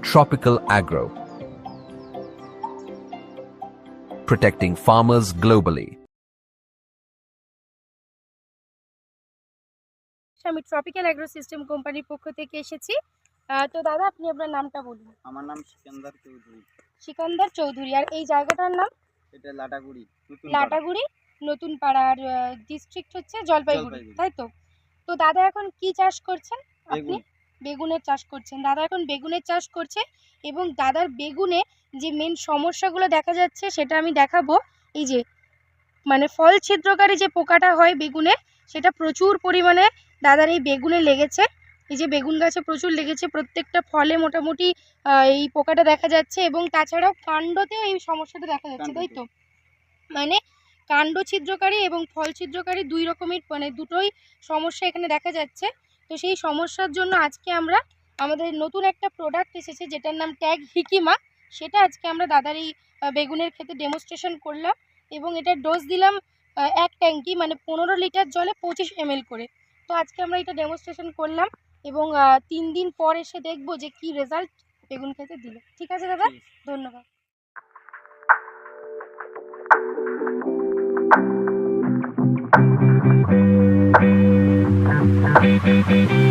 Tropical Agro, protecting farmers globally. আমি tropical agro system কোম্পানির পক্ষ থেকে এসেছি। তো দাদা, আপনি আপনার নামটা বলুন। আমার নাম সিকান্দার চৌধুরী। সিকান্দার চৌধুরী। আর এই জায়গাটার নাম? এটা লাটাগুড়ি, লাটাগুড়ি নতুন পাড়ার ডিস্ট্রিক্ট হচ্ছে জলপাইগুড়ি, তাই তো? তো দাদা এখন কি চাষ করছেন আপনি? বেগুনের চাষ করছেন। দাদা এখন বেগুনের চাষ করছে এবং দাদার বেগুনে যে মেন সমস্যাগুলো দেখা যাচ্ছে সেটা আমি দেখাবো। এই যে মানে ফল ছিদ্রকারী যে পোকাটা হয় বেগুনে, সেটা প্রচুর পরিমাণে দাদার এই বেগুনে লেগেছে। এই যে বেগুন গাছে প্রচুর লেগেছে, প্রত্যেকটা ফলে মোটামুটি এই পোকাটা দেখা যাচ্ছে এবং তাছাড়াও কাণ্ডতেও এই সমস্যাটা দেখা যাচ্ছে, তাই তো? মানে কাণ্ড ছিদ্রকারী এবং ফল ছিদ্রকারী দুই রকমের মানে দুটোই সমস্যা এখানে দেখা যাচ্ছে। তো সেই সমস্যার জন্য আজকে আমরা আমাদের নতুন একটা প্রোডাক্ট এসেছে যেটার নাম ট্যাগ হিকিমা, সেটা আজকে আমরা দাদার এই বেগুনের ক্ষেত্রে ডেমনস্ট্রেশন করলাম এবং এটার ডোজ দিলাম 1 ট্যাঙ্কি মানে 15 লিটার জলে 25 ml করে। তো আজকে আমরা এটা ডেমনস্ট্রেশন করলাম এবং 3 দিন পর এসে দেখবো যে কি রেজাল্ট বেগুন খেতে দিল। ঠিক আছে দাদা, ধন্যবাদ। Thank you.